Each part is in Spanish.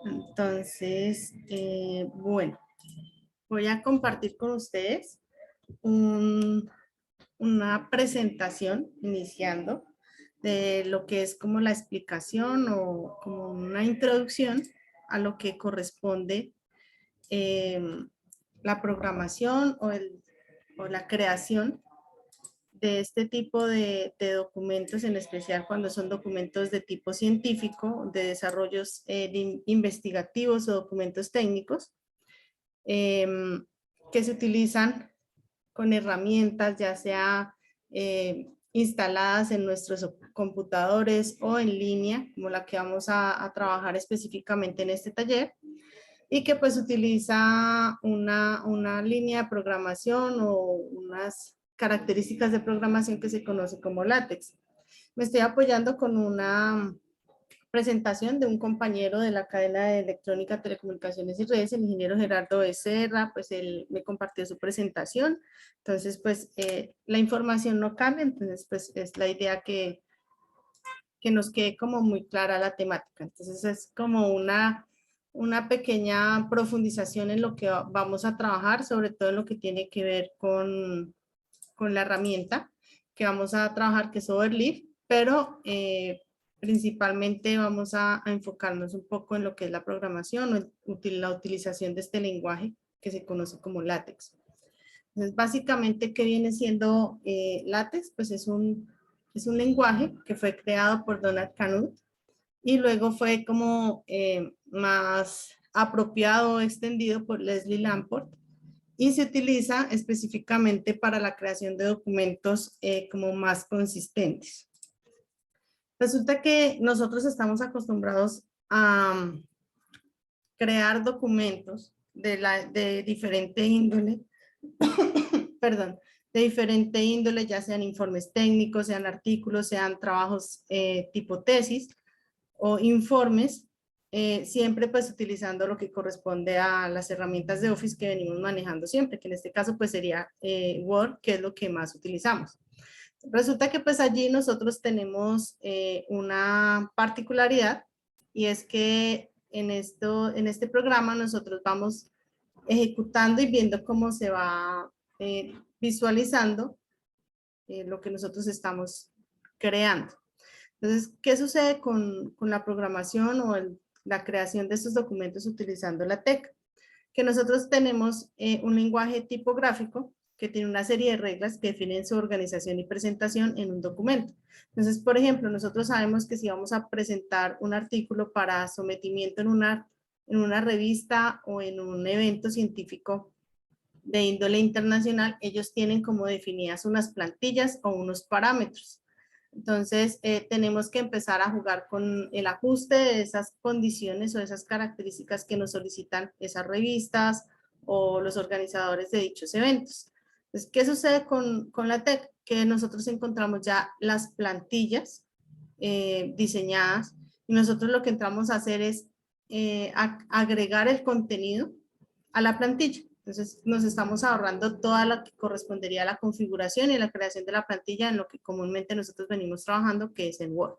Entonces, bueno, voy a compartir con ustedes una presentación iniciando de lo que es como la explicación o como una introducción a lo que corresponde la programación o la creación de este tipo de documentos, en especial cuando son documentos de tipo científico, de desarrollos investigativos o documentos técnicos, que se utilizan con herramientas, ya sea instaladas en nuestros computadores o en línea, como la que vamos a trabajar específicamente en este taller, y que pues utiliza una línea de programación o unas características de programación que se conoce como LaTeX. Me estoy apoyando con una presentación de un compañero de la cadena de electrónica, telecomunicaciones y redes, el ingeniero Gerardo Becerra, pues él me compartió su presentación. Entonces, pues la información no cambia, entonces pues es la idea que nos quede como muy clara la temática. Entonces es como una pequeña profundización en lo que vamos a trabajar, sobre todo en lo que tiene que ver con la herramienta que vamos a trabajar, que es Overleaf, pero principalmente vamos a enfocarnos un poco en lo que es la programación o la utilización de este lenguaje que se conoce como LaTeX. Entonces, básicamente, ¿qué viene siendo LaTeX? Pues es un lenguaje que fue creado por Donald Knuth y luego fue como más apropiado, extendido por Leslie Lamport, y se utiliza específicamente para la creación de documentos como más consistentes. Resulta que nosotros estamos acostumbrados a crear documentos de diferente índole, perdón, de diferente índole, ya sean informes técnicos, sean artículos, sean trabajos tipo tesis o informes, siempre pues utilizando lo que corresponde a las herramientas de Office que venimos manejando siempre, que en este caso pues sería Word, que es lo que más utilizamos. Resulta que pues allí nosotros tenemos una particularidad y es que en este programa nosotros vamos ejecutando y viendo cómo se va visualizando lo que nosotros estamos creando. Entonces, ¿qué sucede con la programación o la creación de estos documentos utilizando la TEC? Que nosotros tenemos un lenguaje tipográfico que tiene una serie de reglas que definen su organización y presentación en un documento. Entonces, por ejemplo, nosotros sabemos que si vamos a presentar un artículo para sometimiento en una revista o en un evento científico de índole internacional, ellos tienen como definidas unas plantillas o unos parámetros. Entonces, tenemos que empezar a jugar con el ajuste de esas condiciones o esas características que nos solicitan esas revistas o los organizadores de dichos eventos. Entonces, ¿qué sucede con la TEC? Que nosotros encontramos ya las plantillas diseñadas y nosotros lo que entramos a hacer es agregar el contenido a la plantilla. Entonces, nos estamos ahorrando toda lo que correspondería a la configuración y la creación de la plantilla en lo que comúnmente nosotros venimos trabajando, que es en Word.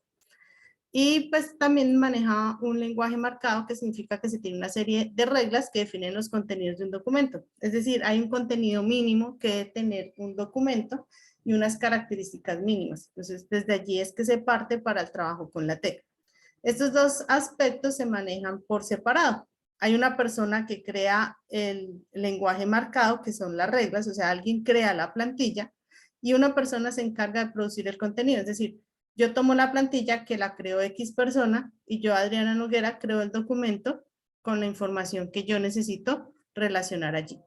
Y pues también maneja un lenguaje marcado, que significa que se tiene una serie de reglas que definen los contenidos de un documento. Es decir, hay un contenido mínimo que debe tener un documento y unas características mínimas. Entonces, desde allí es que se parte para el trabajo con la TEC. Estos dos aspectos se manejan por separado. Hay una persona que crea el lenguaje marcado, que son las reglas, o sea, alguien crea la plantilla y una persona se encarga de producir el contenido. Es decir, yo tomo la plantilla que la creó X persona y yo, Adriana Noguera, creo el documento con la información que yo necesito relacionar allí.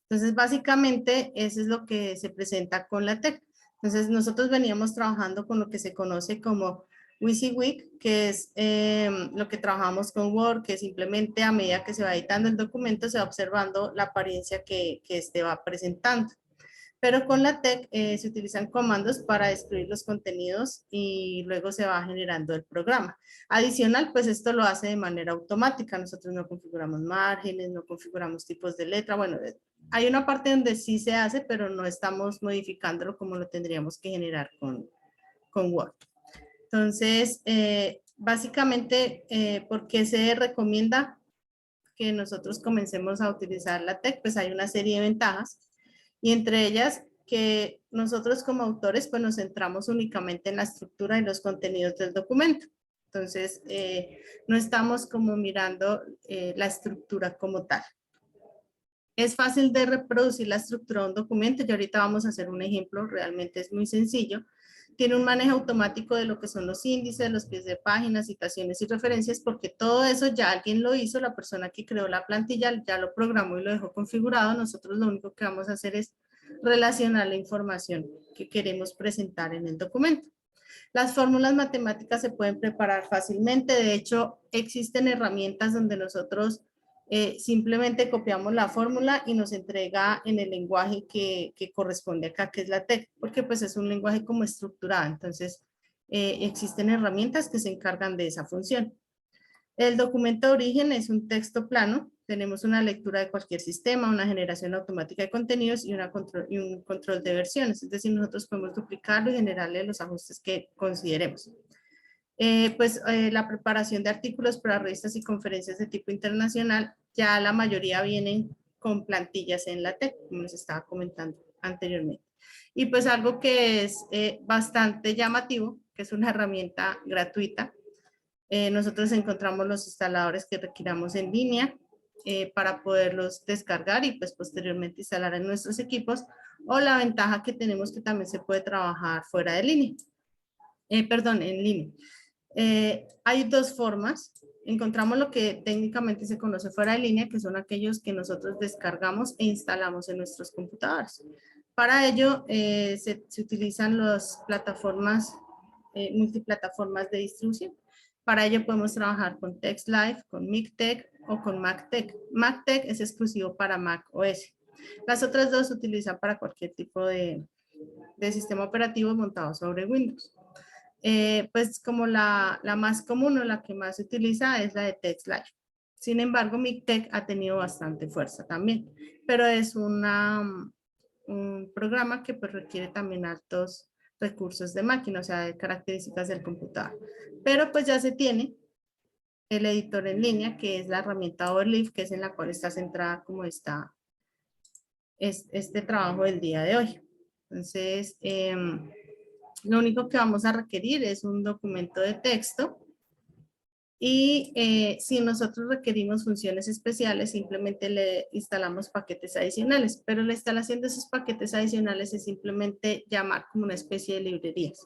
Entonces, básicamente, eso es lo que se presenta con la TEC. Entonces, nosotros veníamos trabajando con lo que se conoce como WYSIWYG, que es lo que trabajamos con Word, que simplemente a medida que se va editando el documento, se va observando la apariencia que este va presentando. Pero con la TEC se utilizan comandos para describir los contenidos y luego se va generando el programa. Adicional, pues esto lo hace de manera automática. Nosotros no configuramos márgenes, no configuramos tipos de letra. Bueno, hay una parte donde sí se hace, pero no estamos modificándolo como lo tendríamos que generar con Word. Entonces, básicamente, ¿por qué se recomienda que nosotros comencemos a utilizar la TEC? Pues hay una serie de ventajas y entre ellas que nosotros como autores pues nos centramos únicamente en la estructura y los contenidos del documento. Entonces, no estamos como mirando la estructura como tal. Es fácil de reproducir la estructura de un documento y ahorita vamos a hacer un ejemplo, realmente es muy sencillo. Tiene un manejo automático de lo que son los índices, los pies de página, citaciones y referencias, porque todo eso ya alguien lo hizo, la persona que creó la plantilla ya lo programó y lo dejó configurado. Nosotros lo único que vamos a hacer es relacionar la información que queremos presentar en el documento. Las fórmulas matemáticas se pueden preparar fácilmente. De hecho, existen herramientas donde nosotros simplemente copiamos la fórmula y nos entrega en el lenguaje que corresponde acá, que es la TEC, porque pues es un lenguaje como estructurado. Entonces, existen herramientas que se encargan de esa función. El documento de origen es un texto plano. Tenemos una lectura de cualquier sistema, una generación automática de contenidos y un control de versiones. Es decir, nosotros podemos duplicarlo y generarle los ajustes que consideremos. La preparación de artículos para revistas y conferencias de tipo internacional, ya la mayoría vienen con plantillas en la TEC, como les estaba comentando anteriormente. Y pues algo que es bastante llamativo, que es una herramienta gratuita. Nosotros encontramos los instaladores que requiramos en línea para poderlos descargar y pues posteriormente instalar en nuestros equipos, o la ventaja que tenemos que también se puede trabajar fuera de línea. En línea. Hay dos formas. Encontramos lo que técnicamente se conoce fuera de línea, que son aquellos que nosotros descargamos e instalamos en nuestros computadores. Para ello se utilizan las plataformas, multiplataformas de distribución. Para ello podemos trabajar con TextLive, con MikTeX o con MacTeX. MacTeX es exclusivo para Mac OS. Las otras dos se utilizan para cualquier tipo de sistema operativo montado sobre Windows. Pues como la más común o la que más se utiliza es la de TextLive. Sin embargo, MikTeX ha tenido bastante fuerza también, pero es un programa que pues requiere también altos recursos de máquina, o sea, de características del computador. Pero pues ya se tiene el editor en línea, que es la herramienta Overleaf, que es en la cual está centrada como está este trabajo del día de hoy. Entonces, lo único que vamos a requerir es un documento de texto y si nosotros requerimos funciones especiales, simplemente le instalamos paquetes adicionales, pero la instalación de esos paquetes adicionales es simplemente llamar como una especie de librerías.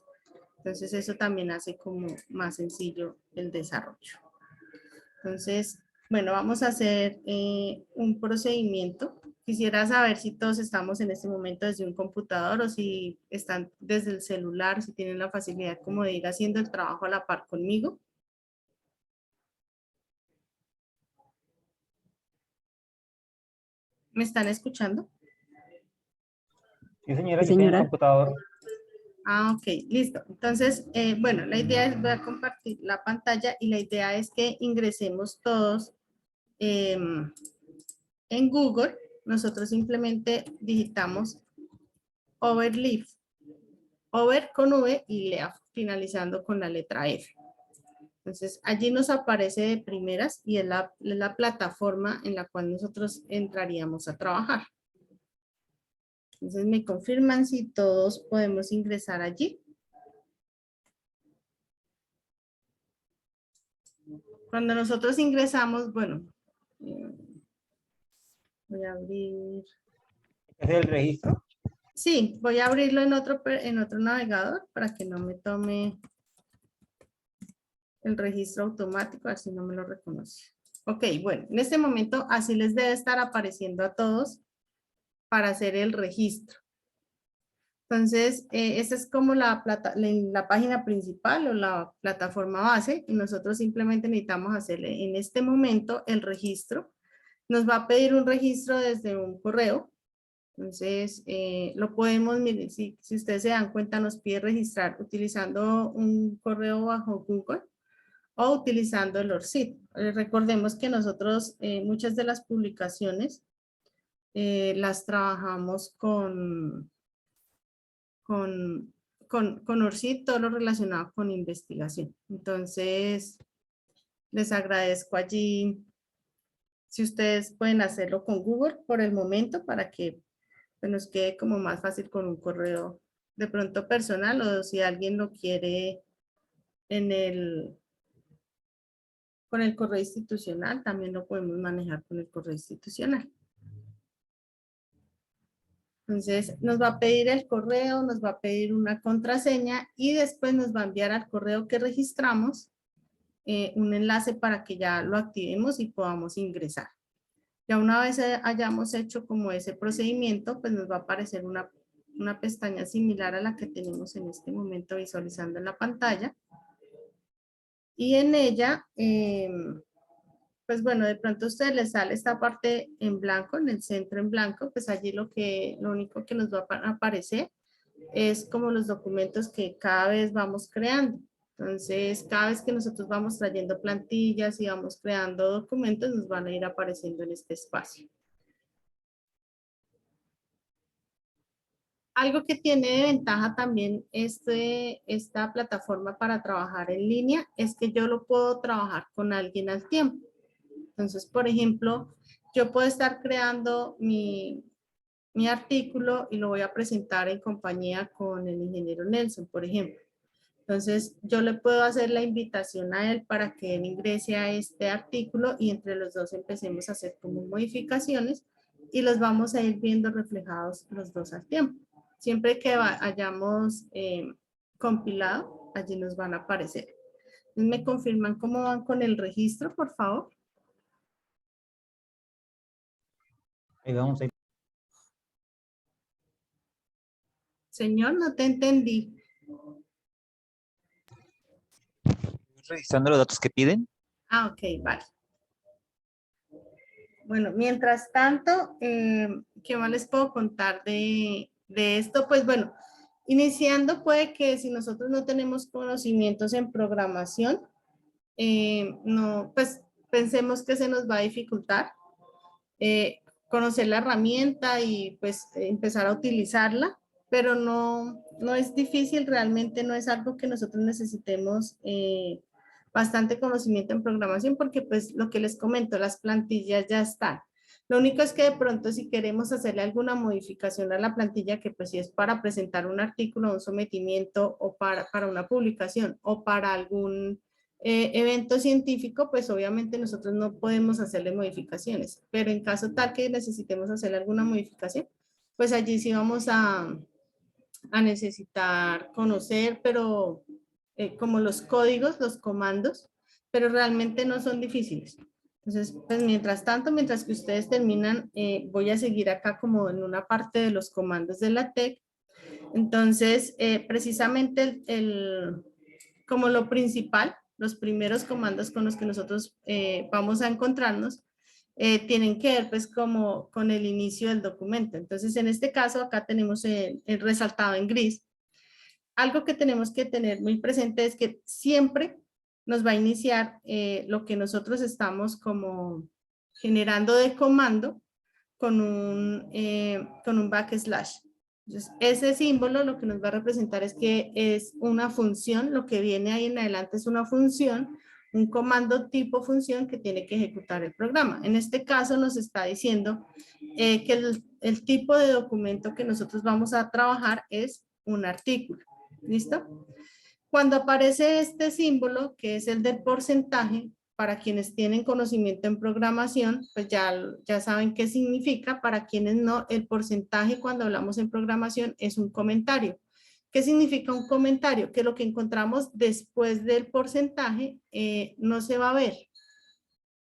Entonces eso también hace como más sencillo el desarrollo. Entonces, bueno, vamos a hacer un procedimiento. Quisiera saber si todos estamos en este momento desde un computador o si están desde el celular, si tienen la facilidad como de ir haciendo el trabajo a la par conmigo. ¿Me están escuchando? Sí, señora, yo estoy en el computador. Ah, ok, listo. Entonces, bueno, la idea es, voy a compartir la pantalla y la idea es que ingresemos todos en Google. Nosotros simplemente digitamos Overleaf, Over con V y Leaf, finalizando con la letra F. Entonces, allí nos aparece de primeras y es la plataforma en la cual nosotros entraríamos a trabajar. Entonces, me confirman si todos podemos ingresar allí. Cuando nosotros ingresamos, bueno, voy a abrir. ¿Es el registro? Sí, voy a abrirlo en otro navegador para que no me tome el registro automático, así no me lo reconoce. Ok, bueno, en este momento así les debe estar apareciendo a todos para hacer el registro. Entonces, esta es como la página principal o la plataforma base y nosotros simplemente necesitamos hacerle en este momento el registro. Nos va a pedir un registro desde un correo. Entonces, lo podemos, miren, si ustedes se dan cuenta, nos pide registrar utilizando un correo bajo Google o utilizando el ORCID. Recordemos que nosotros muchas de las publicaciones las trabajamos con con ORCID, todo lo relacionado con investigación. Entonces, les agradezco allí si ustedes pueden hacerlo con Google por el momento para que pues, nos quede como más fácil con un correo de pronto personal, o si alguien lo quiere con el correo institucional, también lo podemos manejar con el correo institucional. Entonces, nos va a pedir el correo, nos va a pedir una contraseña y después nos va a enviar al correo que registramos un enlace para que ya lo activemos y podamos ingresar. Ya una vez hayamos hecho como ese procedimiento, pues nos va a aparecer una pestaña similar a la que tenemos en este momento visualizando en la pantalla. Y en ella, pues bueno, de pronto a ustedes les sale esta parte en blanco, en el centro en blanco, pues allí lo único que nos va a aparecer es como los documentos que cada vez vamos creando. Entonces, cada vez que nosotros vamos trayendo plantillas y vamos creando documentos, nos van a ir apareciendo en este espacio. Algo que tiene de ventaja también esta plataforma para trabajar en línea es que yo lo puedo trabajar con alguien al tiempo. Entonces, por ejemplo, yo puedo estar creando mi artículo y lo voy a presentar en compañía con el ingeniero Nelson, por ejemplo. Entonces, yo le puedo hacer la invitación a él para que él ingrese a este artículo y entre los dos empecemos a hacer como modificaciones y los vamos a ir viendo reflejados los dos al tiempo. Siempre que hayamos compilado, allí nos van a aparecer. Entonces, ¿me confirman cómo van con el registro, por favor? Ahí vamos. Señor, no te entendí. Registrando los datos que piden. Ah, ok, vale. Bueno, mientras tanto, ¿qué más les puedo contar de esto? Pues bueno, iniciando puede que si nosotros no tenemos conocimientos en programación, no, pues pensemos que se nos va a dificultar conocer la herramienta y pues empezar a utilizarla, pero no es difícil, realmente no es algo que nosotros necesitemos bastante conocimiento en programación porque pues lo que les comento, las plantillas ya están. Lo único es que de pronto si queremos hacerle alguna modificación a la plantilla, que pues si es para presentar un artículo, un sometimiento o para una publicación o para algún evento científico, pues obviamente nosotros no podemos hacerle modificaciones, pero en caso tal que necesitemos hacer alguna modificación, pues allí sí vamos a necesitar conocer, pero como los códigos, los comandos, pero realmente no son difíciles. Entonces, pues mientras tanto, mientras que ustedes terminan, voy a seguir acá como en una parte de los comandos de la TEC. Entonces, precisamente como lo principal, los primeros comandos con los que nosotros vamos a encontrarnos, tienen que ver pues como con el inicio del documento. Entonces, en este caso, acá tenemos el resaltado en gris. Algo que tenemos que tener muy presente es que siempre nos va a iniciar lo que nosotros estamos como generando de comando con un backslash. Entonces, ese símbolo lo que nos va a representar es que es una función, lo que viene ahí en adelante es una función, un comando tipo función que tiene que ejecutar el programa. En este caso nos está diciendo que el tipo de documento que nosotros vamos a trabajar es un artículo. ¿Listo? Cuando aparece este símbolo, que es el del porcentaje, para quienes tienen conocimiento en programación, pues ya saben qué significa. Para quienes no, el porcentaje cuando hablamos en programación es un comentario. ¿Qué significa un comentario? Que lo que encontramos después del porcentaje no se va a ver,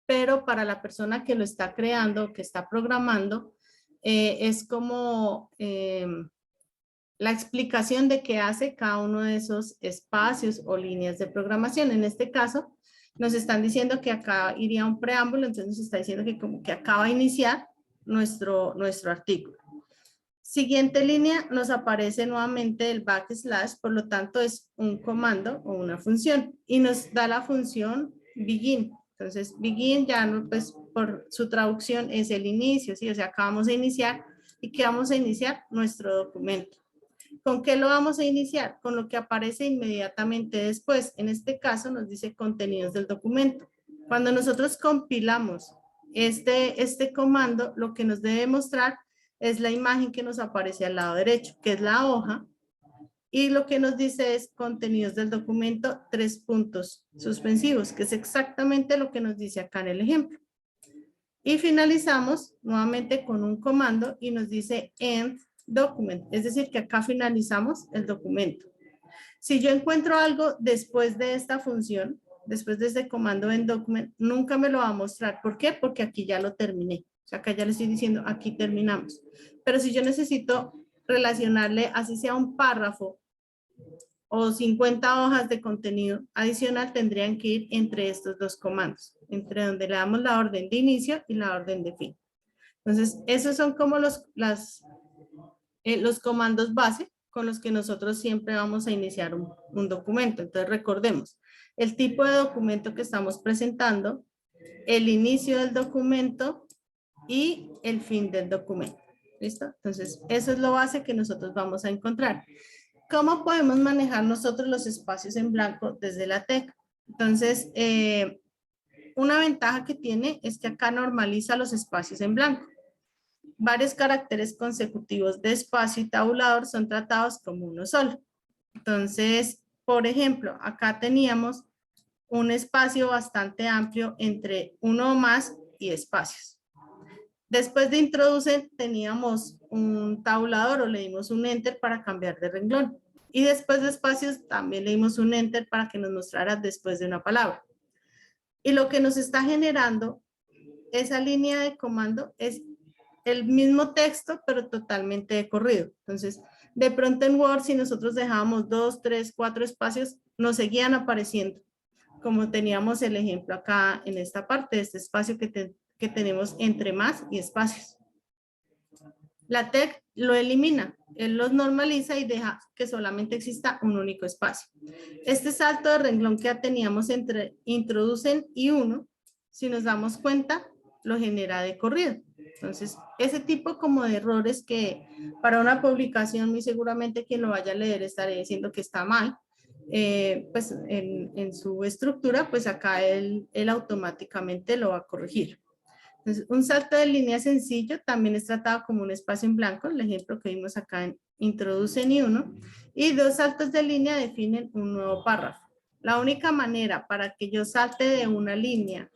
pero para la persona que lo está creando, que está programando, es como la explicación de qué hace cada uno de esos espacios o líneas de programación. En este caso, nos están diciendo que acá iría un preámbulo, entonces nos está diciendo que como que acaba de iniciar nuestro artículo. Siguiente línea, nos aparece nuevamente el backslash, por lo tanto es un comando o una función y nos da la función begin. Entonces, begin ya no, pues por su traducción es el inicio, ¿sí? O sea, acabamos de iniciar y que vamos a iniciar nuestro documento. ¿Con qué lo vamos a iniciar? Con lo que aparece inmediatamente después. En este caso nos dice contenidos del documento. Cuando nosotros compilamos este comando, lo que nos debe mostrar es la imagen que nos aparece al lado derecho, que es la hoja. Y lo que nos dice es contenidos del documento, 3 puntos suspensivos, que es exactamente lo que nos dice acá en el ejemplo. Y finalizamos nuevamente con un comando y nos dice end document, es decir, que acá finalizamos el documento. Si yo encuentro algo después de esta función, después de este comando end document, nunca me lo va a mostrar. ¿Por qué? Porque aquí ya lo terminé. O sea, acá ya le estoy diciendo, aquí terminamos. Pero si yo necesito relacionarle, así sea un párrafo o 50 hojas de contenido adicional, tendrían que ir entre estos dos comandos, entre donde le damos la orden de inicio y la orden de fin. Entonces, esos son como los comandos base con los que nosotros siempre vamos a iniciar un documento. Entonces, recordemos, el tipo de documento que estamos presentando, el inicio del documento y el fin del documento. ¿Listo? Entonces, eso es lo base que nosotros vamos a encontrar. ¿Cómo podemos manejar nosotros los espacios en blanco desde la TEC? Entonces, una ventaja que tiene es que acá normaliza los espacios en blanco. Varios caracteres consecutivos de espacio y tabulador son tratados como uno solo. Entonces, por ejemplo, acá teníamos un espacio bastante amplio entre uno o más y espacios. Después de introducen, teníamos un tabulador o le dimos un enter para cambiar de renglón. Y después de espacios también le dimos un enter para que nos mostrara después de una palabra. Y lo que nos está generando esa línea de comando es el mismo texto, pero totalmente de corrido. Entonces, de pronto en Word, si nosotros dejábamos 2, 3, 4 espacios, nos seguían apareciendo, como teníamos el ejemplo acá en esta parte, este espacio que tenemos entre más y espacios. La TEC lo elimina, él los normaliza y deja que solamente exista un único espacio. Este salto de renglón que ya teníamos entre introducen y uno, si nos damos cuenta, lo genera de corrido. Entonces, ese tipo como de errores que para una publicación muy seguramente quien lo vaya a leer estaré diciendo que está mal, pues en su estructura, pues acá él automáticamente lo va a corregir. Entonces, un salto de línea sencillo también es tratado como un espacio en blanco, el ejemplo que vimos acá en introducen y uno, y 2 saltos de línea definen un nuevo párrafo. La única manera para que yo salte de una línea,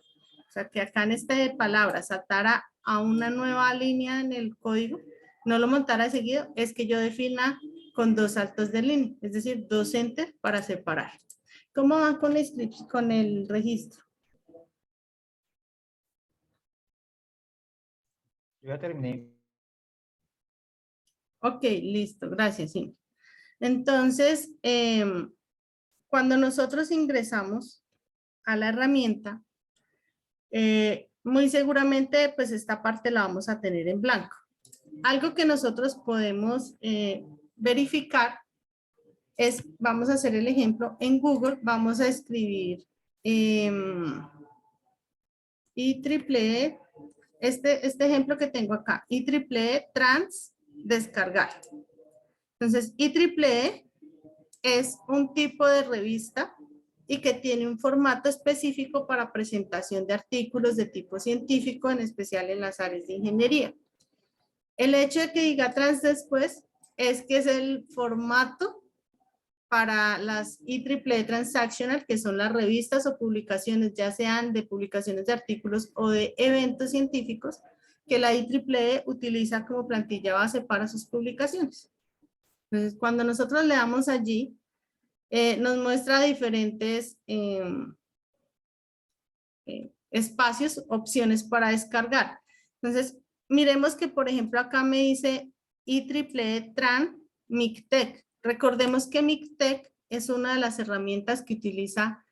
o sea, que acá en esta palabra saltara a una nueva línea en el código, no lo montara de seguido, es que yo defina con 2 saltos de línea, es decir, 2 enter para separar. ¿Cómo van con el registro? Yo ya terminé. Ok, listo, gracias, sí. Entonces, cuando nosotros ingresamos a la herramienta, muy seguramente pues esta parte la vamos a tener en blanco. Algo que nosotros podemos verificar es, vamos a hacer el ejemplo en Google, vamos a escribir IEEE, este ejemplo que tengo acá, IEEE trans descargar. Entonces, IEEE es un tipo de revista y que tiene un formato específico para presentación de artículos de tipo científico, en especial en las áreas de ingeniería. El hecho de que diga trans después es que es el formato para las IEEE Transactional, que son las revistas o publicaciones, ya sean de publicaciones de artículos o de eventos científicos, que la IEEE utiliza como plantilla base para sus publicaciones. Entonces, cuando nosotros le damos allí, nos muestra diferentes espacios, opciones para descargar. Entonces, miremos que, por ejemplo, acá me dice IEEE Tran MICTEC. Recordemos que MICTEC es una de las herramientas que utiliza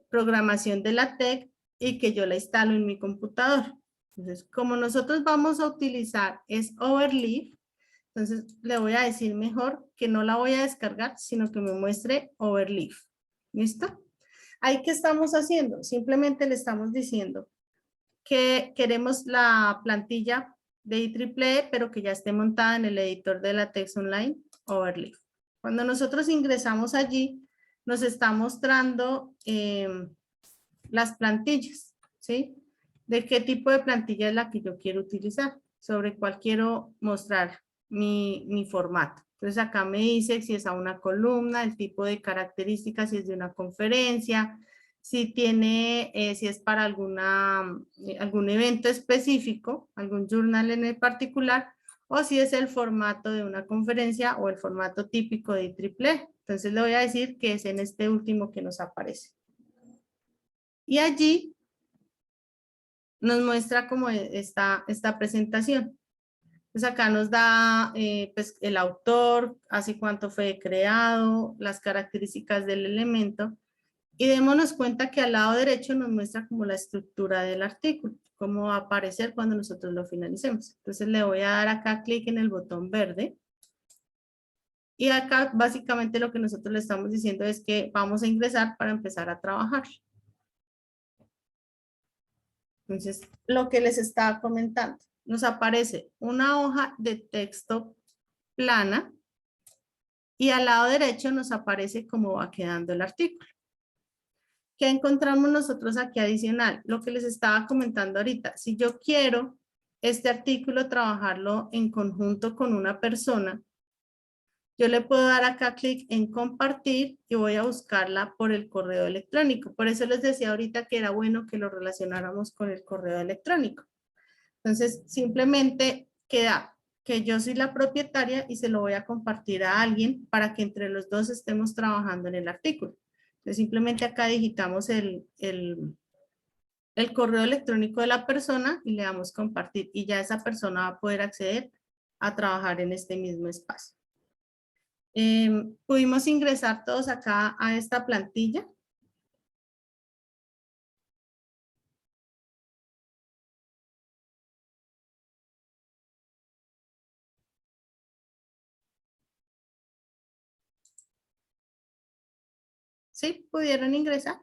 programación de la TEC y que yo la instalo en mi computador. Entonces, como nosotros vamos a utilizar es Overleaf, entonces le voy a decir mejor que no la voy a descargar, sino que me muestre Overleaf. ¿Listo? Ahí, ¿qué estamos haciendo? Simplemente le estamos diciendo que queremos la plantilla de IEEE, pero que ya esté montada en el editor de la Text Online Overleaf. Cuando nosotros ingresamos allí, nos está mostrando las plantillas, ¿sí? De qué tipo de plantilla es la que yo quiero utilizar, sobre cuál quiero mostrar mi formato. Entonces acá me dice si es a una columna, el tipo de características, si es de una conferencia, si tiene, si es para algún evento específico, algún journal en el particular, o si es el formato de una conferencia o el formato típico de IEEE. Entonces le voy a decir que es en este último que nos aparece. Y allí nos muestra como esta presentación. Pues acá nos da pues el autor, hace cuánto fue creado, las características del elemento. Y démonos cuenta que al lado derecho nos muestra como la estructura del artículo, cómo va a aparecer cuando nosotros lo finalicemos. Entonces le voy a dar acá clic en el botón verde. Y acá básicamente lo que nosotros le estamos diciendo es que vamos a ingresar para empezar a trabajar. Entonces, lo que les estaba comentando, nos aparece una hoja de texto plana y al lado derecho nos aparece cómo va quedando el artículo. ¿Qué encontramos nosotros aquí adicional? Lo que les estaba comentando ahorita. Si yo quiero este artículo trabajarlo en conjunto con una persona, yo le puedo dar acá clic en compartir y voy a buscarla por el correo electrónico. Por eso les decía ahorita que era bueno que lo relacionáramos con el correo electrónico. Entonces, simplemente queda que yo soy la propietaria y se lo voy a compartir a alguien para que entre los dos estemos trabajando en el artículo. Entonces, simplemente acá digitamos el correo electrónico de la persona y le damos compartir y ya esa persona va a poder acceder a trabajar en este mismo espacio. Pudimos ingresar todos acá a esta plantilla. ¿Sí? ¿Pudieron ingresar?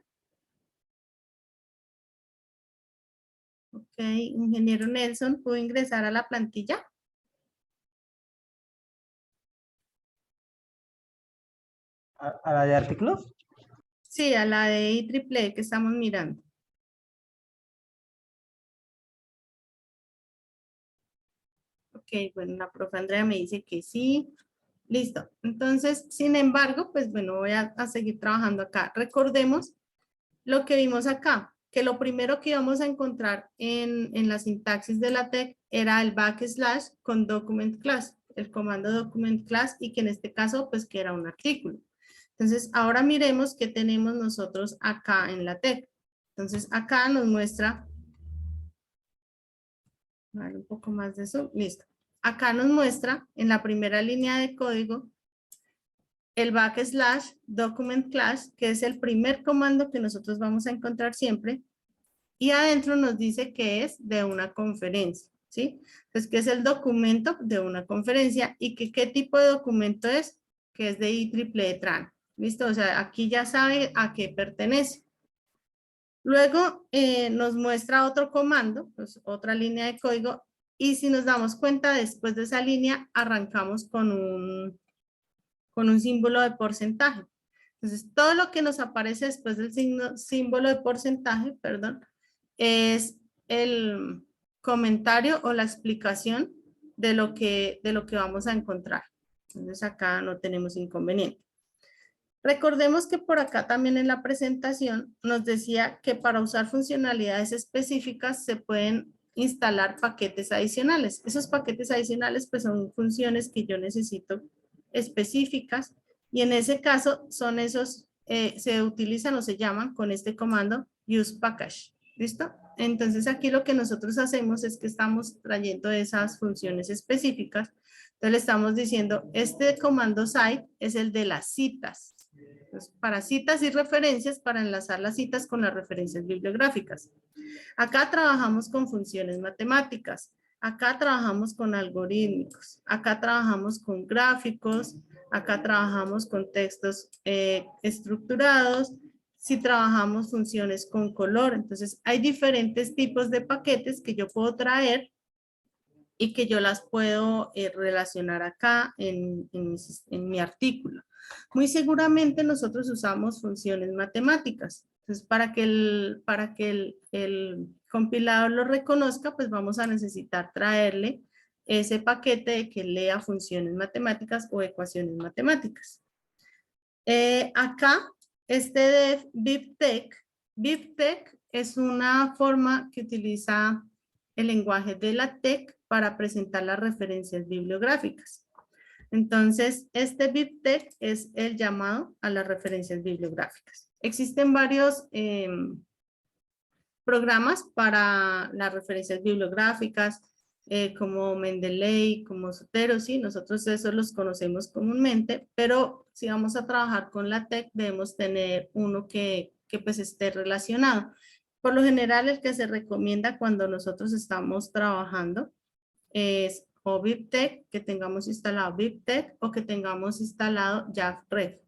Ok, ingeniero Nelson, ¿pudo ingresar a la plantilla? ¿A la de artículos? Sí, a la de IEEE que estamos mirando. Ok, bueno, la profe Andrea me dice que sí. Listo. Entonces, sin embargo, pues bueno, voy a seguir trabajando acá. Recordemos lo que vimos acá, que lo primero que íbamos a encontrar en la sintaxis de la TEC era el backslash con document class, el comando document class y que en este caso, pues que era un artículo. Entonces, ahora miremos qué tenemos nosotros acá en la TEC. Entonces, acá nos muestra, vale, un poco más de eso, listo. Acá nos muestra en la primera línea de código el backslash document class, que es el primer comando que nosotros vamos a encontrar siempre, y adentro nos dice que es de una conferencia, ¿sí? Entonces, que es el documento de una conferencia y que qué tipo de documento es, que es de IEEE Tran, ¿listo? O sea, aquí ya sabe a qué pertenece. Luego nos muestra otro comando, pues otra línea de código, y si nos damos cuenta, después de esa línea arrancamos con un símbolo de porcentaje. Entonces, todo lo que nos aparece después del símbolo de porcentaje, perdón, es el comentario o la explicación de lo que vamos a encontrar. Entonces, acá no tenemos inconveniente. Recordemos que por acá también en la presentación nos decía que para usar funcionalidades específicas se pueden instalar paquetes adicionales. Esos paquetes adicionales pues son funciones que yo necesito específicas y en ese caso son esos, se utilizan o se llaman con este comando use package. ¿Listo? Entonces aquí lo que nosotros hacemos es que estamos trayendo esas funciones específicas. Entonces le estamos diciendo, este comando site es el de las citas. Entonces, para citas y referencias, para enlazar las citas con las referencias bibliográficas. Acá trabajamos con funciones matemáticas. Acá trabajamos con algorítmicos. Acá trabajamos con gráficos. Acá trabajamos con textos estructurados. Si trabajamos funciones con color. Entonces, hay diferentes tipos de paquetes que yo puedo traer y que yo las puedo relacionar acá en mi artículo. Muy seguramente nosotros usamos funciones matemáticas. Entonces, para que el compilador lo reconozca, pues vamos a necesitar traerle ese paquete de que lea funciones matemáticas o ecuaciones matemáticas. Acá, este de BibTeX es una forma que utiliza el lenguaje de la TeX para presentar las referencias bibliográficas. Entonces, este BibTeX es el llamado a las referencias bibliográficas. Existen varios programas para las referencias bibliográficas, como Mendeley, como Zotero, sí, nosotros esos los conocemos comúnmente, pero si vamos a trabajar con la TeX, debemos tener uno que pues esté relacionado. Por lo general, el que se recomienda cuando nosotros estamos trabajando es o BibTeX, que tengamos instalado BibTeX o que tengamos instalado JAFREF.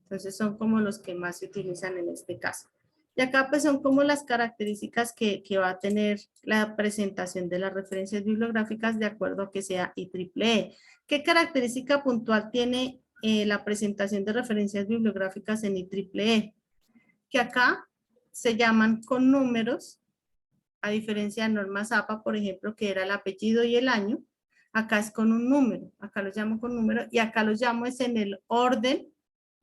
Entonces son como los que más se utilizan en este caso. Y acá pues son como las características que va a tener la presentación de las referencias bibliográficas de acuerdo a que sea IEEE. ¿Qué característica puntual tiene la presentación de referencias bibliográficas en IEEE? Que acá se llaman con números, a diferencia de normas APA, por ejemplo, que era el apellido y el año. Acá es con un número, acá los llamo con número y acá los llamo es en el orden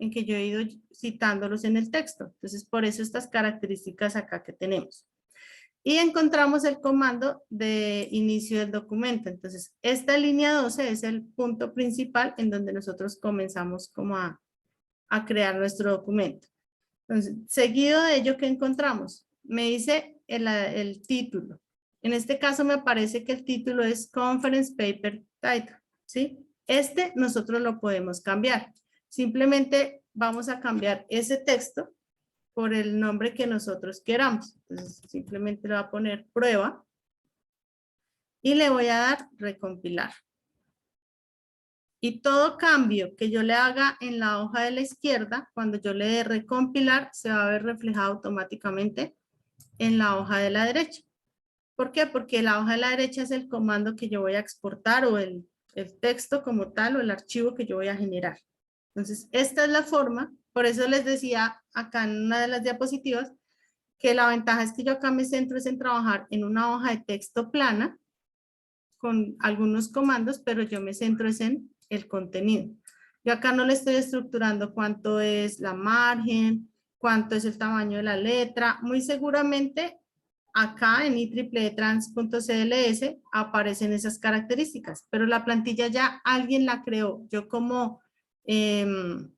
en que yo he ido citándolos en el texto. Entonces, por eso estas características acá que tenemos. Y encontramos el comando de inicio del documento. Entonces, esta línea 12 es el punto principal en donde nosotros comenzamos como a crear nuestro documento. Entonces, seguido de ello, ¿qué encontramos? Me dice el título. En este caso me parece que el título es Conference Paper Title, ¿sí? Este nosotros lo podemos cambiar. Simplemente vamos a cambiar ese texto por el nombre que nosotros queramos. Entonces, simplemente le voy a poner prueba y le voy a dar recompilar. Y todo cambio que yo le haga en la hoja de la izquierda, cuando yo le dé recompilar, se va a ver reflejado automáticamente en la hoja de la derecha. ¿Por qué? Porque la hoja de la derecha es el comando que yo voy a exportar o el texto como tal o el archivo que yo voy a generar. Entonces, esta es la forma. Por eso les decía acá en una de las diapositivas que la ventaja es que yo acá me centro es en trabajar en una hoja de texto plana con algunos comandos, pero yo me centro es en el contenido. Yo acá no le estoy estructurando cuánto es la margen, cuánto es el tamaño de la letra. Muy seguramente acá en IEEE-trans.cls aparecen esas características, pero la plantilla ya alguien la creó. Yo como quien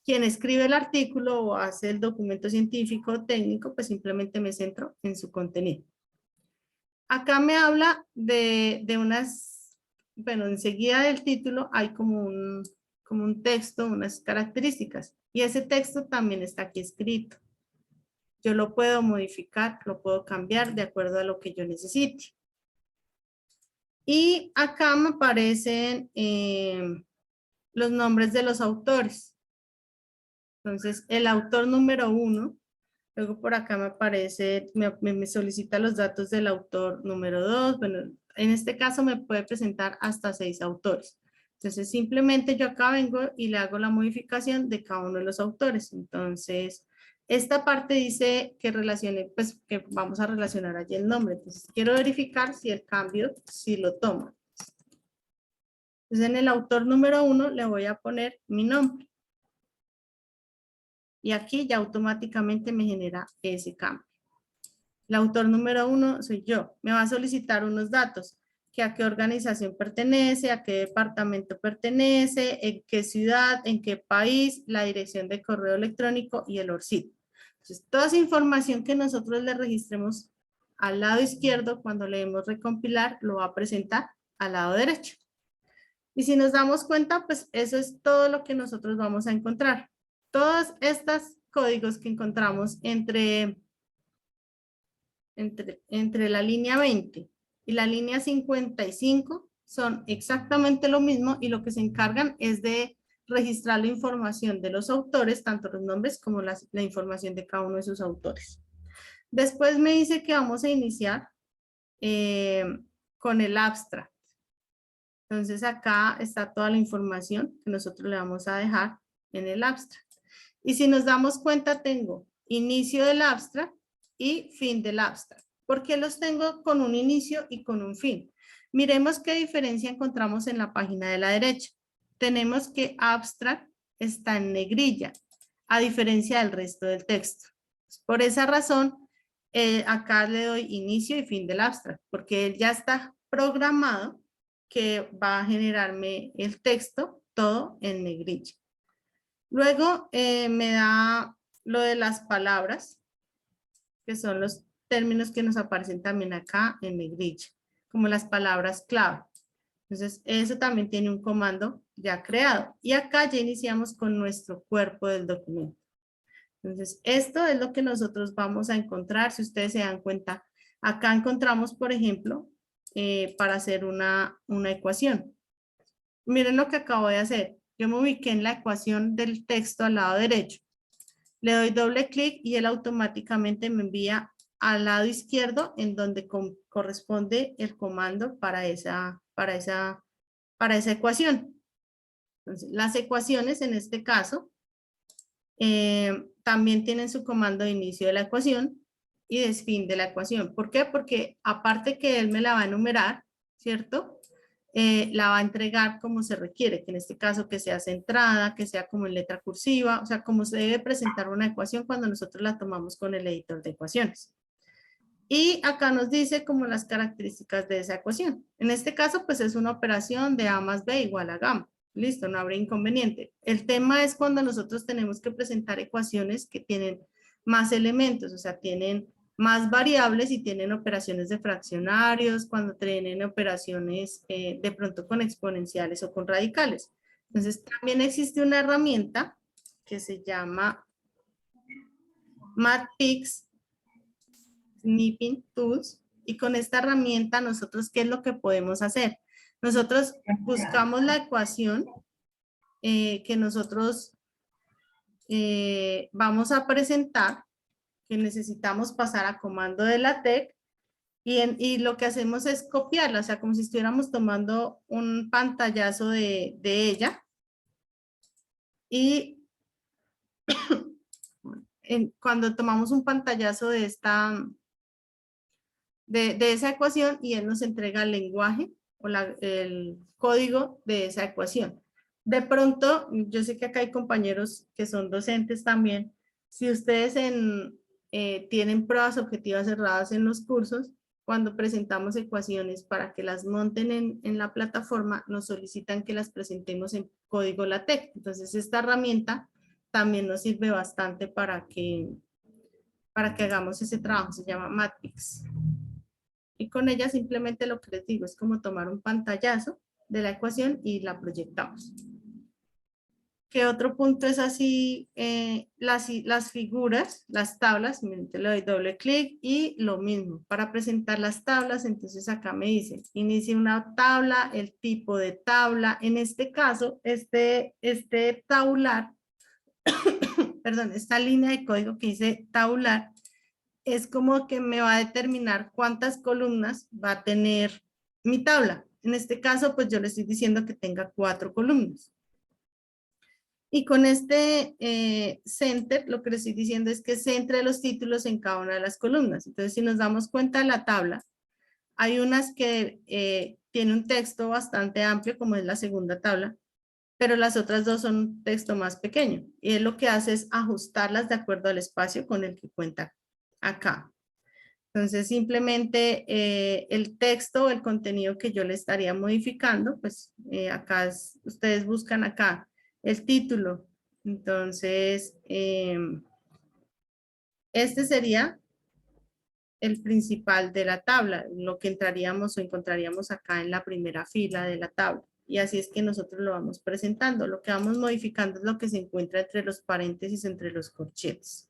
escribe el artículo o hace el documento científico o técnico, pues simplemente me centro en su contenido. Acá me habla de unas, bueno, enseguida del título hay como un texto, unas características. Y ese texto también está aquí escrito. Yo lo puedo modificar, lo puedo cambiar de acuerdo a lo que yo necesite. Y acá me aparecen los nombres de los autores. Entonces, el autor número 1, luego por acá me aparece, me solicita los datos del autor número 2. Bueno, en este caso me puede presentar hasta 6 autores. Entonces, simplemente yo acá vengo y le hago la modificación de cada uno de los autores. Entonces, esta parte dice que relacione, pues que vamos a relacionar allí el nombre. Entonces, quiero verificar si el cambio, si lo toma. Entonces, en el autor número 1 le voy a poner mi nombre. Y aquí ya automáticamente me genera ese cambio. El autor número 1 soy yo. Me va a solicitar unos datos. Que a qué organización pertenece, a qué departamento pertenece, en qué ciudad, en qué país, la dirección de correo electrónico y el ORCID. Entonces, toda esa información que nosotros le registremos al lado izquierdo, cuando le demos recompilar, lo va a presentar al lado derecho. Y si nos damos cuenta, pues eso es todo lo que nosotros vamos a encontrar. Todos estos códigos que encontramos entre la línea 20 y la línea 55 son exactamente lo mismo y lo que se encargan es de registrar la información de los autores, tanto los nombres como la información de cada uno de sus autores. Después me dice que vamos a iniciar con el abstract. Entonces acá está toda la información que nosotros le vamos a dejar en el abstract. Y si nos damos cuenta, tengo inicio del abstract y fin del abstract. ¿Por qué los tengo con un inicio y con un fin? Miremos qué diferencia encontramos en la página de la derecha. Tenemos que abstract está en negrilla, a diferencia del resto del texto. Por esa razón, acá le doy inicio y fin del abstract, porque él ya está programado que va a generarme el texto todo en negrilla. Luego me da lo de las palabras, que son los términos que nos aparecen también acá en negrilla, como las palabras clave. Entonces, eso también tiene un comando ya creado. Y acá ya iniciamos con nuestro cuerpo del documento. Entonces, esto es lo que nosotros vamos a encontrar. Si ustedes se dan cuenta, acá encontramos, por ejemplo, para hacer una ecuación. Miren lo que acabo de hacer. Yo me ubiqué en la ecuación del texto al lado derecho. Le doy doble clic y él automáticamente me envía al lado izquierdo en donde corresponde el comando para esa ecuación. Entonces, las ecuaciones en este caso también tienen su comando de inicio de la ecuación y de fin de la ecuación. ¿Por qué? Porque aparte que él me la va a enumerar, ¿cierto? La va a entregar como se requiere, que en este caso que sea centrada, que sea como en letra cursiva, o sea, como se debe presentar una ecuación cuando nosotros la tomamos con el editor de ecuaciones. Y acá nos dice como las características de esa ecuación. En este caso, pues es una operación de A más B igual a gamma. Listo, no habrá inconveniente. El tema es cuando nosotros tenemos que presentar ecuaciones que tienen más elementos, o sea, tienen más variables y tienen operaciones de fraccionarios, cuando tienen operaciones de pronto con exponenciales o con radicales. Entonces, también existe una herramienta que se llama Matpix Snipping Tools, y con esta herramienta nosotros, ¿qué es lo que podemos hacer? Nosotros buscamos la ecuación que nosotros vamos a presentar, que necesitamos pasar a comando de LaTeX, y lo que hacemos es copiarla, o sea, como si estuviéramos tomando un pantallazo de ella, y cuando tomamos un pantallazo de esa ecuación, y él nos entrega el lenguaje o el código de esa ecuación. De pronto, yo sé que acá hay compañeros que son docentes también. Si ustedes tienen pruebas objetivas cerradas en los cursos, cuando presentamos ecuaciones para que las monten en la plataforma, nos solicitan que las presentemos en código LaTeX. Entonces, esta herramienta también nos sirve bastante para que hagamos ese trabajo. Se llama Matpix. Y con ella simplemente lo que les digo es como tomar un pantallazo de la ecuación y la proyectamos. ¿Qué otro punto es así? Las figuras, las tablas, le doy doble clic y lo mismo. Para presentar las tablas, entonces acá me dice, inicie una tabla, el tipo de tabla. En este caso, este tabular, perdón, esta línea de código que dice tabular, es como que me va a determinar cuántas columnas va a tener mi tabla. En este caso, pues yo le estoy diciendo que tenga 4 columnas. Y con este center, lo que le estoy diciendo es que centre los títulos en cada una de las columnas. Entonces, si nos damos cuenta de la tabla, hay unas que tienen un texto bastante amplio, como es la segunda tabla, pero las otras dos son un texto más pequeño. Y él lo que hace es ajustarlas de acuerdo al espacio con el que cuenta acá. Entonces, simplemente el texto o el contenido que yo le estaría modificando, pues acá ustedes buscan acá el título. Entonces, este sería el principal de la tabla, lo que entraríamos o encontraríamos acá en la primera fila de la tabla. Y así es que nosotros lo vamos presentando. Lo que vamos modificando es lo que se encuentra entre los paréntesis, entre los corchetes.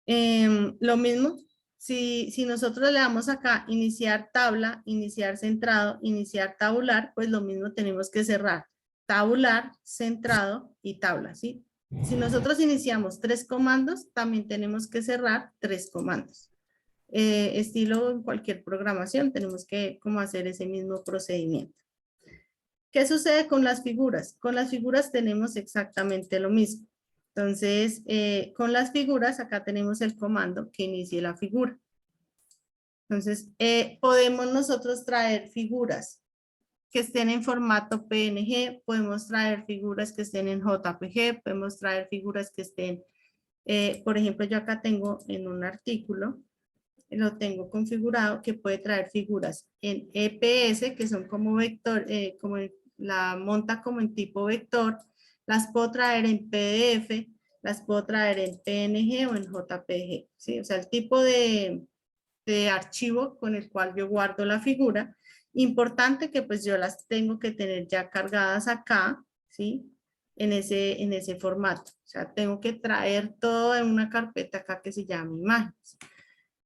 Lo mismo, si nosotros le damos acá iniciar tabla, iniciar centrado, iniciar tabular, pues lo mismo tenemos que cerrar tabular, centrado y tabla, ¿sí? Si nosotros iniciamos 3 comandos, también tenemos que cerrar 3 comandos. Estilo en cualquier programación, tenemos que como hacer ese mismo procedimiento. ¿Qué sucede con las figuras? Con las figuras tenemos exactamente lo mismo. Entonces, con las figuras, acá tenemos el comando que inicie la figura. Entonces, podemos nosotros traer figuras que estén en formato PNG, podemos traer figuras que estén en JPG, podemos traer figuras que estén, por ejemplo, yo acá tengo en un artículo, lo tengo configurado que puede traer figuras en EPS, que son como vector, como la monta como en tipo vector, las puedo traer en PDF, las puedo traer en PNG o en JPG, ¿sí? O sea, el tipo de archivo con el cual yo guardo la figura. Importante que pues yo las tengo que tener ya cargadas acá, ¿sí? En ese formato. O sea, tengo que traer todo en una carpeta acá que se llama imágenes.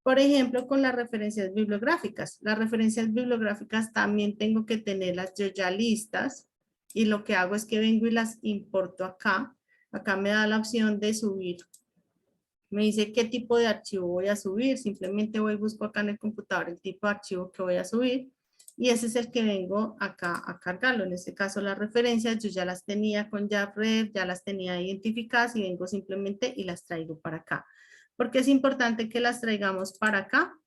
Por ejemplo, con las referencias bibliográficas. Las referencias bibliográficas también tengo que tenerlas yo ya listas y lo que hago es que vengo y las importo acá. Acá me da la opción de subir. Me dice qué tipo de archivo voy a subir. Simplemente voy y busco acá en el computador el tipo de archivo que voy a subir. Y ese es el que vengo acá a cargarlo. En este caso las referencias yo ya las tenía con JabRef, ya las tenía identificadas y vengo simplemente y las traigo para acá. Porque es importante que las traigamos para acá,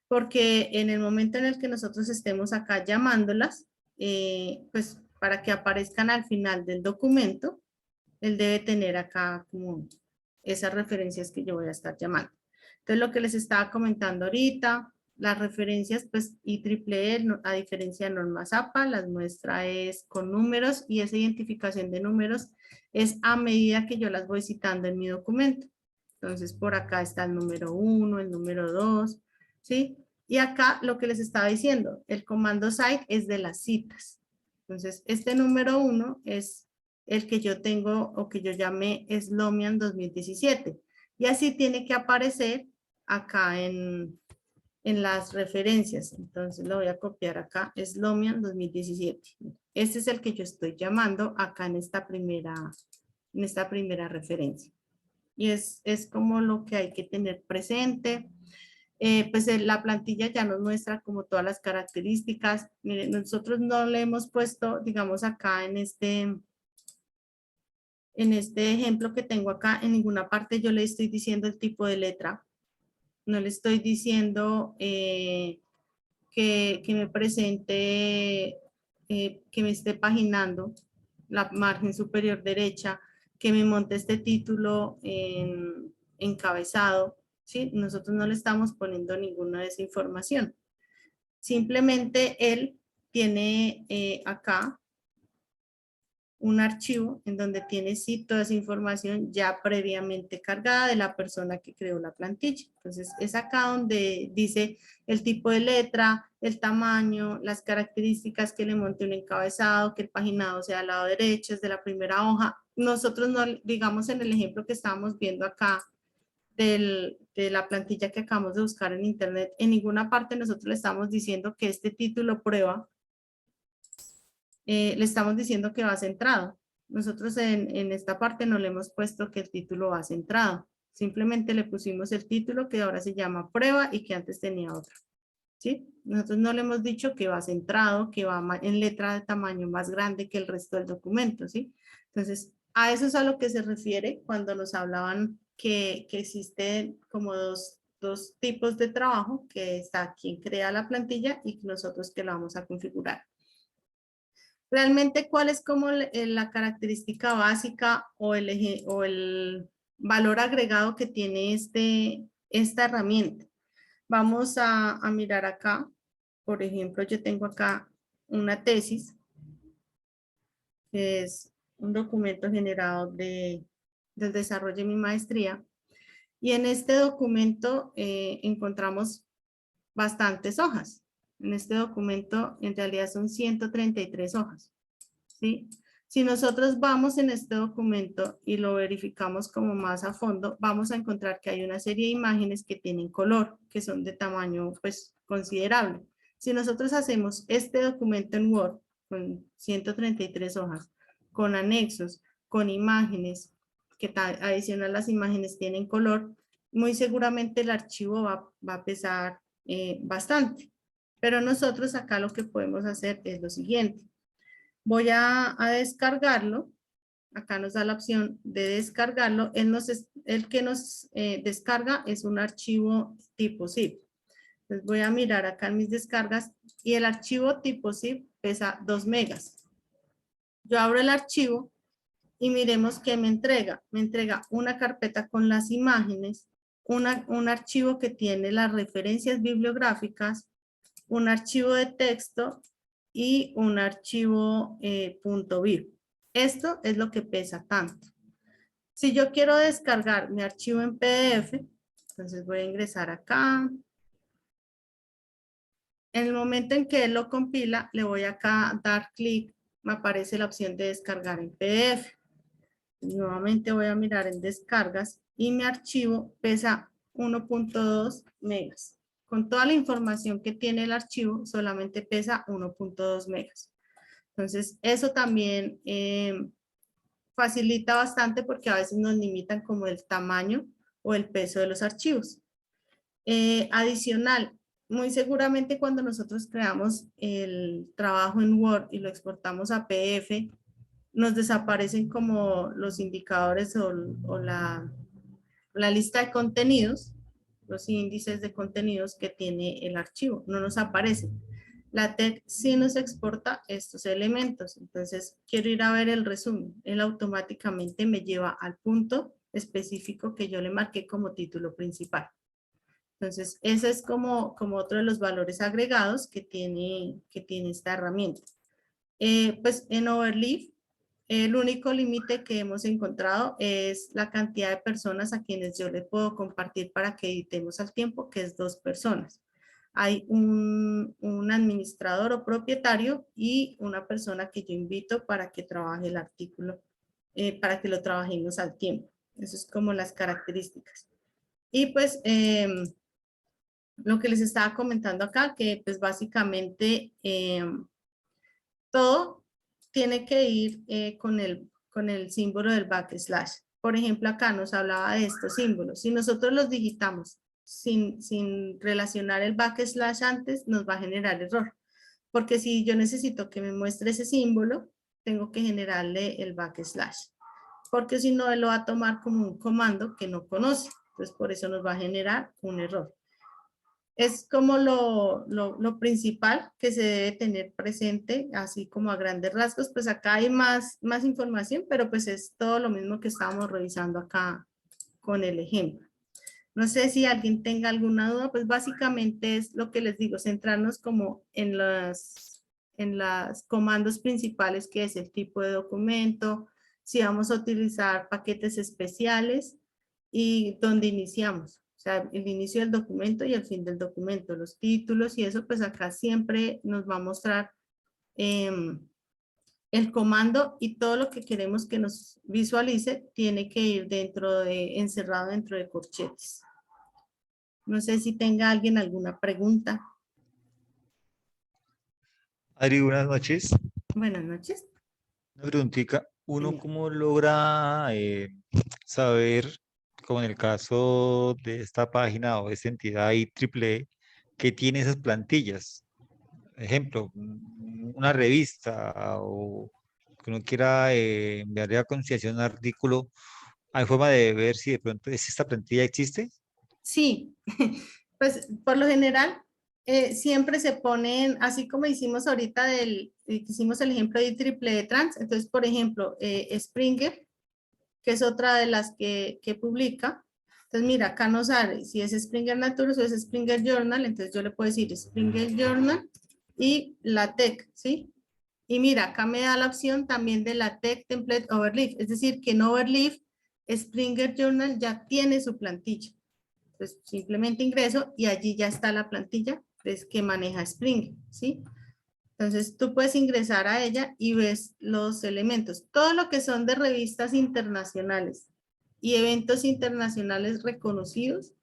porque en el momento en el que nosotros estemos acá llamándolas, pues para que aparezcan al final del documento, él debe tener acá como esas referencias que yo voy a estar llamando. Entonces lo que les estaba comentando ahorita, las referencias pues IEEE, a diferencia de normas APA, las muestra es con números y esa identificación de números es a medida que yo las voy citando en mi documento. Entonces por acá está el número 1, el número 2, ¿sí? Y acá lo que les estaba diciendo, el comando cite es de las citas. Entonces este número 1 es el que yo tengo o que yo llamé Slomian 2017. Y así tiene que aparecer acá en las referencias. Entonces lo voy a copiar acá, Slomian 2017. Este es el que yo estoy llamando acá en esta primera referencia. Y es como lo que hay que tener presente. Pues la plantilla ya nos muestra como todas las características. Miren, nosotros no le hemos puesto, digamos acá en este ejemplo que tengo acá, en ninguna parte yo le estoy diciendo el tipo de letra. No le estoy diciendo que me presente, que me esté paginando la margen superior derecha, que me monte este título en encabezado, ¿sí? Nosotros no le estamos poniendo ninguna de esa información. Simplemente él tiene acá un archivo en donde tiene sí toda esa información ya previamente cargada de la persona que creó la plantilla. Entonces es acá donde dice el tipo de letra, el tamaño, las características, que le monte un encabezado, que el paginado sea al lado derecho, es de la primera hoja. Nosotros no, digamos en el ejemplo que estábamos viendo acá de la plantilla que acabamos de buscar en internet, en ninguna parte nosotros le estamos diciendo que este título prueba le estamos diciendo que va centrado. Nosotros en esta parte no le hemos puesto que el título va centrado. Simplemente le pusimos el título que ahora se llama prueba y que antes tenía otro. ¿Sí? Nosotros no le hemos dicho que va centrado, que va en letra de tamaño más grande que el resto del documento. ¿Sí? Entonces, a eso es a lo que se refiere cuando nos hablaban que existen como dos tipos de trabajo, que está quien crea la plantilla y nosotros que la vamos a configurar. Realmente, ¿cuál es como la característica básica o el valor agregado que tiene esta herramienta? Vamos a mirar acá. Por ejemplo, yo tengo acá una tesis, que es un documento generado del desarrollo de mi maestría. Y en este documento encontramos bastantes hojas. En este documento en realidad son 133 hojas. ¿Sí? Si nosotros vamos en este documento y lo verificamos como más a fondo, vamos a encontrar que hay una serie de imágenes que tienen color, que son de tamaño pues considerable. Si nosotros hacemos este documento en Word con 133 hojas, con anexos, con imágenes, que adicional las imágenes tienen color, muy seguramente el archivo va a pesar bastante. Pero nosotros acá lo que podemos hacer es lo siguiente. Voy a descargarlo. Acá nos da la opción de descargarlo. El que nos descarga es un archivo tipo zip. Entonces voy a mirar acá en mis descargas y el archivo tipo zip pesa 2 megas. Yo abro el archivo y miremos qué me entrega. Me entrega una carpeta con las imágenes, un archivo que tiene las referencias bibliográficas, un archivo de texto y un archivo .bir. Esto es lo que pesa tanto. Si yo quiero descargar mi archivo en PDF, entonces voy a ingresar acá. En el momento en que él lo compila, le voy acá a dar clic, me aparece la opción de descargar en PDF. Nuevamente voy a mirar en descargas y mi archivo pesa 1.2 megas. Con toda la información que tiene el archivo, solamente pesa 1.2 megas. Entonces, eso también facilita bastante porque a veces nos limitan como el tamaño o el peso de los archivos. Adicional, muy seguramente cuando nosotros creamos el trabajo en Word y lo exportamos a PDF, nos desaparecen como los indicadores o la lista de contenidos, los índices de contenidos que tiene el archivo, no nos aparecen. La TEC sí nos exporta estos elementos, entonces quiero ir a ver el resumen. Él automáticamente me lleva al punto específico que yo le marqué como título principal. Entonces, ese es como otro de los valores agregados que tiene esta herramienta. Pues en Overleaf, el único límite que hemos encontrado es la cantidad de personas a quienes yo le puedo compartir para que editemos al tiempo, que es 2 personas. Hay un administrador o propietario y una persona que yo invito para que trabaje el artículo, para que lo trabajemos al tiempo. Eso es como las características. Y pues lo que les estaba comentando acá, que pues básicamente todo tiene que ir con el símbolo del backslash. Por ejemplo, acá nos hablaba de estos símbolos. Si nosotros los digitamos sin relacionar el backslash antes, nos va a generar error. Porque si yo necesito que me muestre ese símbolo, tengo que generarle el backslash. Porque si no, él lo va a tomar como un comando que no conoce. Entonces, por eso nos va a generar un error. Es como lo principal que se debe tener presente, así como a grandes rasgos. Pues acá hay más información, pero pues es todo lo mismo que estábamos revisando acá con el ejemplo. No sé si alguien tenga alguna duda, pues básicamente es lo que les digo, centrarnos como en los comandos principales, que es el tipo de documento, si vamos a utilizar paquetes especiales y dónde iniciamos. O sea, el inicio del documento y el fin del documento, los títulos y eso, pues acá siempre nos va a mostrar el comando y todo lo que queremos que nos visualice tiene que ir encerrado dentro de corchetes. No sé si tenga alguien alguna pregunta. Adri, buenas noches. Buenas noches. Una preguntita. ¿Uno Señor. cómo logra saber, como en el caso de esta página o de esta entidad IEEE, que tiene esas plantillas? Ejemplo, una revista o que uno quiera enviarle a conciliación un artículo, ¿hay forma de ver si de pronto esta plantilla existe? Sí, pues por lo general siempre se ponen, así como hicimos ahorita hicimos el ejemplo de IEEE Trans, entonces por ejemplo Springer, que es otra de las que publica, entonces mira, acá nos sale si es Springer Nature o es Springer Journal, entonces yo le puedo decir Springer Journal y LaTeX, ¿sí? Y mira, acá me da la opción también de LaTeX Template Overleaf, es decir, que en Overleaf Springer Journal ya tiene su plantilla. Entonces simplemente ingreso y allí ya está la plantilla que maneja Springer, ¿sí? Entonces tú puedes ingresar a ella y ves los elementos. Todo lo que son de revistas internacionales y eventos internacionales reconocidos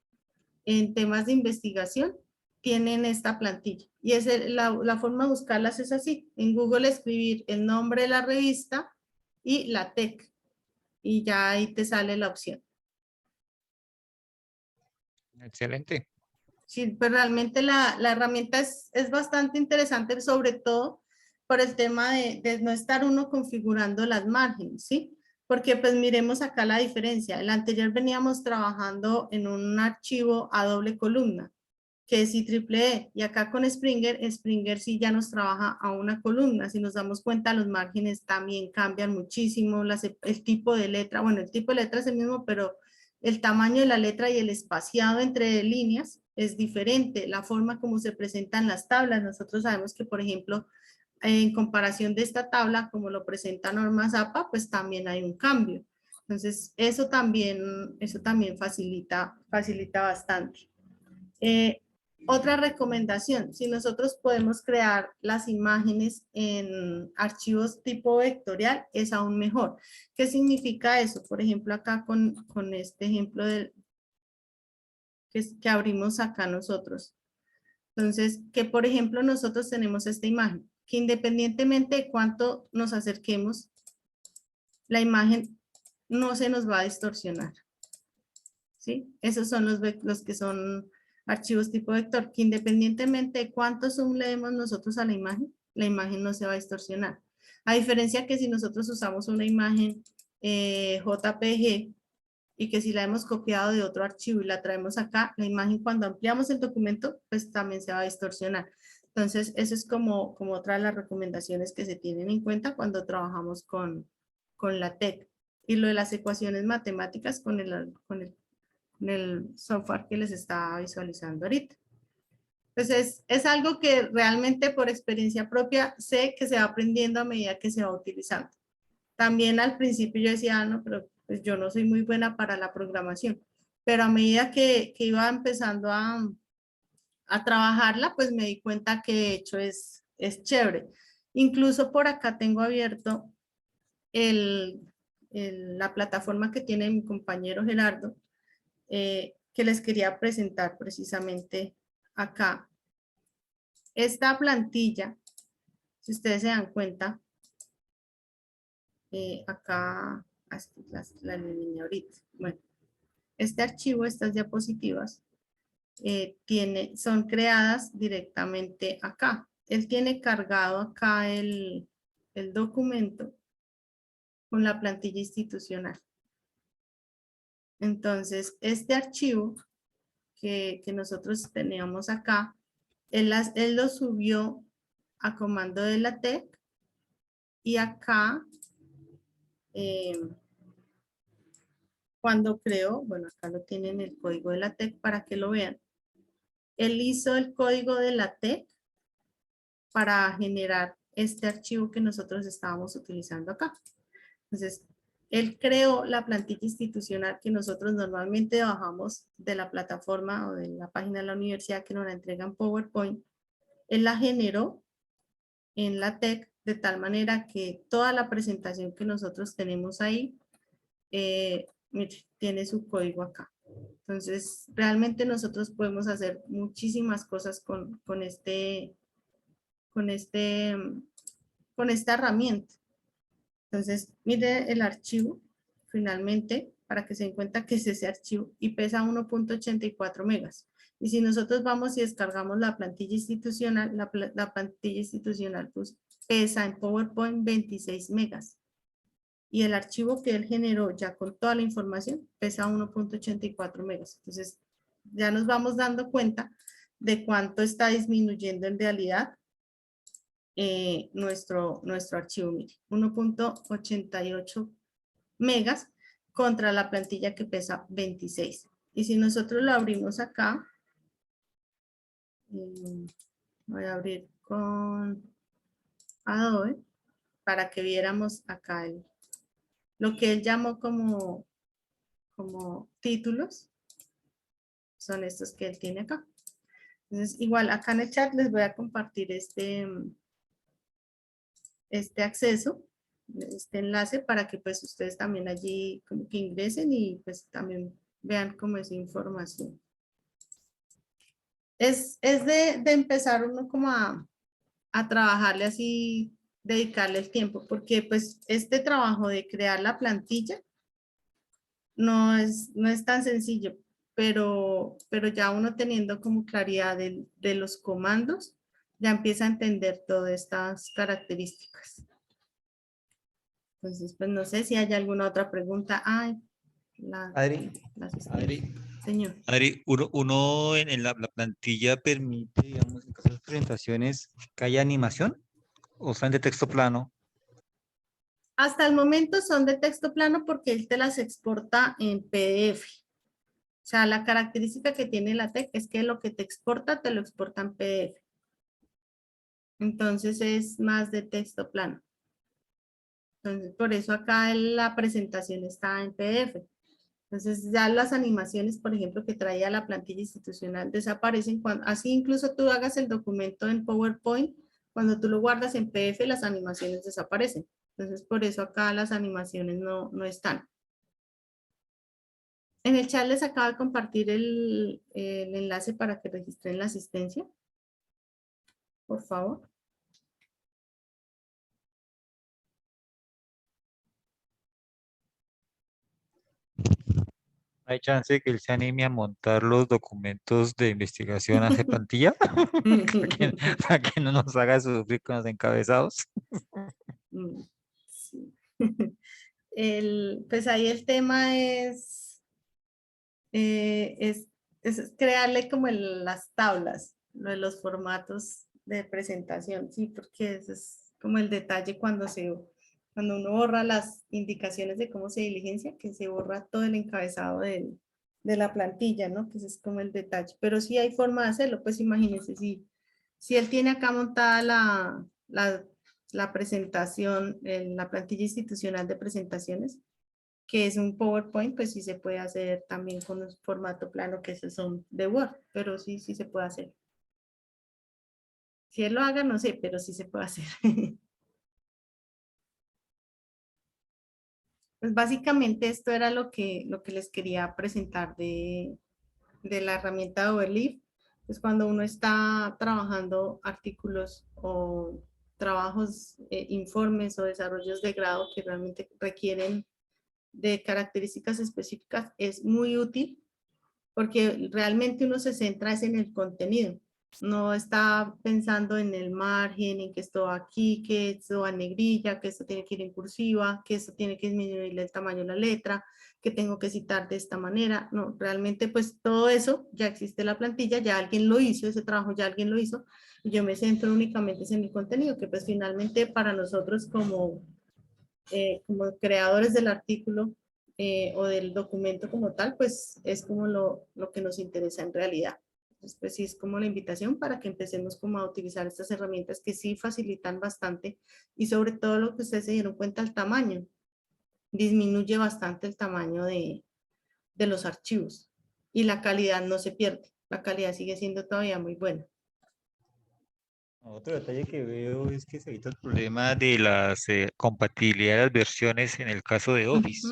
en temas de investigación tienen esta plantilla. Y la forma de buscarlas es así. En Google escribir el nombre de la revista y la TEC. Y ya ahí te sale la opción. Excelente. Sí, pues realmente la herramienta es bastante interesante, sobre todo por el tema de no estar uno configurando las márgenes, ¿sí? Porque pues miremos acá la diferencia. El anterior veníamos trabajando en un archivo a doble columna, que es IEEE, y acá con Springer, Springer sí ya nos trabaja a una columna. Si nos damos cuenta, los márgenes también cambian muchísimo, el tipo de letra, bueno, el tipo de letra es el mismo, pero el tamaño de la letra y el espaciado entre líneas es diferente, la forma como se presentan las tablas. Nosotros sabemos que, por ejemplo, en comparación de esta tabla, como lo presenta Norma Zappa, pues también hay un cambio. Entonces, eso también facilita bastante. Otra recomendación, si nosotros podemos crear las imágenes en archivos tipo vectorial, es aún mejor. ¿Qué significa eso? Por ejemplo, acá con este ejemplo que abrimos acá nosotros. Entonces, que por ejemplo nosotros tenemos esta imagen, que independientemente de cuánto nos acerquemos, la imagen no se nos va a distorsionar. ¿Sí? Esos son los que son archivos tipo vector, que independientemente de cuánto zoom le demos nosotros a la imagen no se va a distorsionar. A diferencia que si nosotros usamos una imagen JPG y que si la hemos copiado de otro archivo y la traemos acá, la imagen cuando ampliamos el documento, pues también se va a distorsionar. Entonces, eso es como otra de las recomendaciones que se tienen en cuenta cuando trabajamos con la TEC. Y lo de las ecuaciones matemáticas con el software que les está visualizando ahorita. Pues es algo que realmente por experiencia propia sé que se va aprendiendo a medida que se va utilizando. También al principio yo decía, no, pero pues yo no soy muy buena para la programación. Pero a medida que iba empezando a trabajarla, pues me di cuenta que de hecho es chévere. Incluso por acá tengo abierto la plataforma que tiene mi compañero Gerardo, que les quería presentar precisamente acá. Esta plantilla, si ustedes se dan cuenta, acá, la eliminé ahorita. Bueno, este archivo, estas diapositivas, son creadas directamente acá. Él tiene cargado acá el documento con la plantilla institucional. Entonces, este archivo que nosotros teníamos acá, él lo subió a comando de la TEC y acá, cuando creó, bueno, acá lo tienen el código de la TEC para que lo vean. Él hizo el código de la TEC para generar este archivo que nosotros estábamos utilizando acá. Entonces, él creó la plantilla institucional que nosotros normalmente bajamos de la plataforma o de la página de la universidad que nos la entregan PowerPoint. Él la generó en la TEC de tal manera que toda la presentación que nosotros tenemos ahí tiene su código acá. Entonces, realmente nosotros podemos hacer muchísimas cosas con esta herramienta. Entonces, mire el archivo, finalmente, para que se den cuenta que es ese archivo y pesa 1.84 megas. Y si nosotros vamos y descargamos la plantilla institucional, la plantilla institucional pues, pesa en PowerPoint 26 megas. Y el archivo que él generó ya con toda la información pesa 1.84 megas. Entonces, ya nos vamos dando cuenta de cuánto está disminuyendo en realidad nuestro archivo, mire, 1.88 megas contra la plantilla que pesa 26. Y si nosotros lo abrimos acá, voy a abrir con Adobe para que viéramos acá lo que él llamó como títulos, son estos que él tiene acá. Entonces, igual acá en el chat les voy a compartir este acceso, este enlace para que pues ustedes también allí como que ingresen y pues también vean como esa información. Es de empezar uno como a trabajarle así, dedicarle el tiempo, porque pues este trabajo de crear la plantilla no es tan sencillo, pero ya uno teniendo como claridad de los comandos, ya empieza a entender todas estas características. Entonces, pues no sé si hay alguna otra pregunta. Ay, Adri, Adri, señor. Adri, uno en la plantilla permite, digamos, en caso de presentaciones, que haya animación o sean de texto plano. Hasta el momento son de texto plano porque él te las exporta en PDF. O sea, la característica que tiene la TEC es que lo que te exporta, te lo exporta en PDF. Entonces es más de texto plano. Entonces, por eso acá la presentación está en PDF. Entonces, ya las animaciones, por ejemplo, que traía la plantilla institucional desaparecen cuando, así incluso tú hagas el documento en PowerPoint, cuando tú lo guardas en PDF, las animaciones desaparecen. Entonces, por eso acá las animaciones no están. En el chat les acabo de compartir el enlace para que registren la asistencia. Por favor. ¿Hay chance de que él se anime a montar los documentos de investigación a esa plantilla? Para que no nos haga sufrir con los encabezados. Sí. Pues ahí el tema es crearle como las tablas, lo de los formatos de presentación, sí, porque ese es como el detalle cuando uno borra las indicaciones de cómo se diligencia, que se borra todo el encabezado de la plantilla, ¿no? Que ese es como el detalle. Pero sí hay forma de hacerlo, pues imagínense, si él tiene acá montada la presentación, la plantilla institucional de presentaciones, que es un PowerPoint, pues sí se puede hacer también con un formato plano, que esos son de Word, pero sí se puede hacer. Si él lo haga, no sé, pero sí se puede hacer. Pues básicamente esto era lo que les quería presentar de la herramienta de Overleaf. Pues cuando uno está trabajando artículos o trabajos, informes o desarrollos de grado que realmente requieren de características específicas, es muy útil porque realmente uno se centra es en el contenido. No está pensando en el margen, en que esto va aquí, que esto va en negrilla, que esto tiene que ir en cursiva, que esto tiene que disminuirle el tamaño de la letra, que tengo que citar de esta manera. No, realmente pues todo eso ya existe en la plantilla, ya alguien lo hizo, ese trabajo ya alguien lo hizo, y yo me centro únicamente en el contenido, que pues finalmente para nosotros como creadores del artículo, o del documento como tal, pues es como lo que nos interesa en realidad. Entonces, pues sí es como la invitación para que empecemos como a utilizar estas herramientas que sí facilitan bastante, y sobre todo lo que ustedes se dieron cuenta, el tamaño. Disminuye bastante el tamaño de los archivos y la calidad no se pierde. La calidad sigue siendo todavía muy buena. Otro detalle que veo es que se evita el problema de las compatibilidad de las versiones en el caso de Office.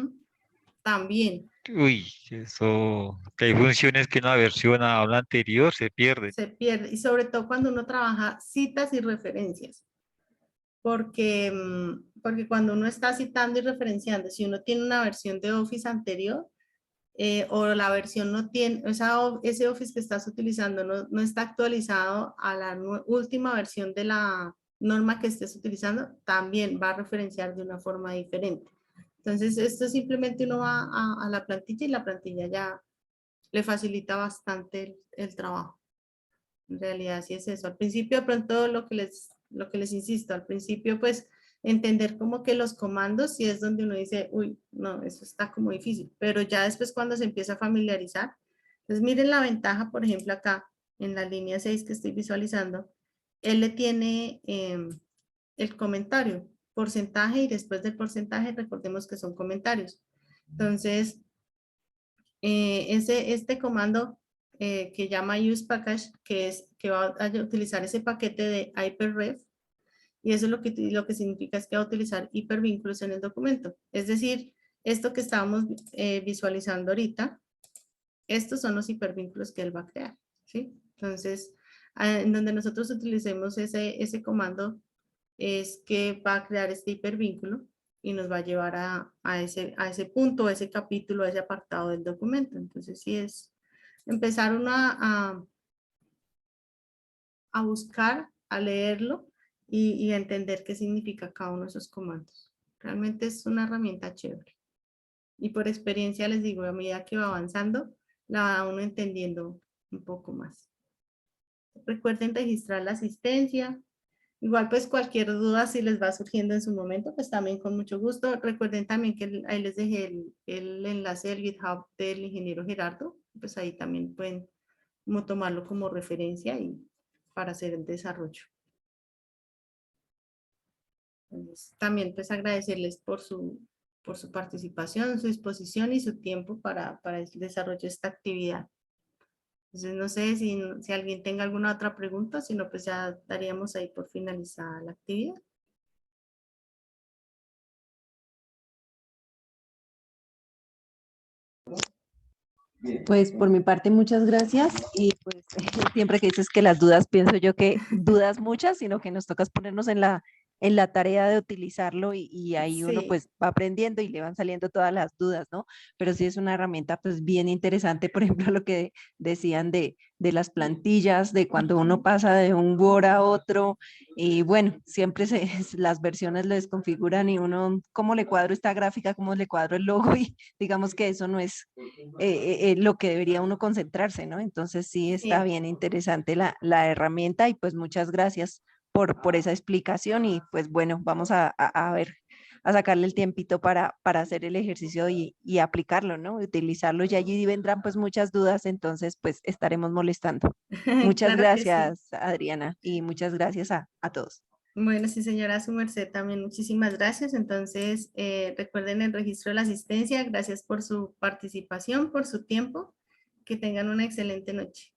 También Uy, eso, que hay funciones que una versión a la anterior se pierde. se pierde, y sobre todo cuando uno trabaja citas y referencias. Porque cuando uno está citando y referenciando, si uno tiene una versión de Office anterior, o la versión no tiene, ese Office que estás utilizando no está actualizado a la última versión de la norma que estés utilizando, también va a referenciar de una forma diferente. Entonces, esto simplemente uno va a la plantilla y la plantilla ya le facilita bastante el trabajo. En realidad sí es eso. Al principio de pronto lo que les insisto, al principio pues entender como que los comandos sí es donde uno dice, uy, no, eso está como difícil, pero ya después cuando se empieza a familiarizar, entonces miren la ventaja, por ejemplo acá en la línea 6 que estoy visualizando, él le tiene el comentario, porcentaje, y después del porcentaje recordemos que son comentarios. Entonces, este comando que llama use package, que va a utilizar ese paquete de hyperref, y eso lo que significa es que va a utilizar hipervínculos en el documento. Es decir, esto que estábamos visualizando ahorita, estos son los hipervínculos que él va a crear, ¿sí? Entonces, en donde nosotros utilicemos ese comando, es que va a crear este hipervínculo y nos va a llevar a ese punto, a ese capítulo, a ese apartado del documento. Entonces, sí es empezar uno a buscar a leerlo y a entender qué significa cada uno de esos comandos. Realmente es una herramienta chévere. Y por experiencia les digo, a medida que va avanzando, la va uno entendiendo un poco más. Recuerden registrar la asistencia. Igual pues cualquier duda si les va surgiendo en su momento, pues también con mucho gusto. Recuerden también que ahí les dejé el enlace del GitHub del ingeniero Gerardo. Pues ahí también pueden como tomarlo como referencia y para hacer el desarrollo. Entonces, también pues agradecerles por su participación, su disposición y su tiempo para el desarrollo de esta actividad. Entonces, no sé si alguien tenga alguna otra pregunta, si no, pues ya daríamos ahí por finalizada la actividad. Pues por mi parte, muchas gracias. Y pues siempre que dices que las dudas, pienso yo que dudas muchas, sino que nos toca ponernos en la tarea de utilizarlo y ahí uno Sí, pues va aprendiendo y le van saliendo todas las dudas, ¿no? Pero sí es una herramienta pues bien interesante, por ejemplo, lo que decían de las plantillas, de cuando uno pasa de un Word a otro, y bueno, siempre las versiones lo desconfiguran y uno, ¿cómo le cuadro esta gráfica? ¿Cómo le cuadro el logo? Y digamos que eso no es lo que debería uno concentrarse, ¿no? Entonces sí está sí. bien interesante la herramienta y pues muchas gracias por esa explicación y pues bueno, vamos a ver, a sacarle el tiempito para hacer el ejercicio y aplicarlo, ¿no? Utilizarlo y allí vendrán pues muchas dudas, entonces pues estaremos molestando. Muchas Claro que sí. gracias, Adriana, y muchas gracias a todos. Bueno, sí, señora, su merced también muchísimas gracias. Entonces, recuerden el registro de la asistencia. Gracias por su participación, por su tiempo. Que tengan una excelente noche.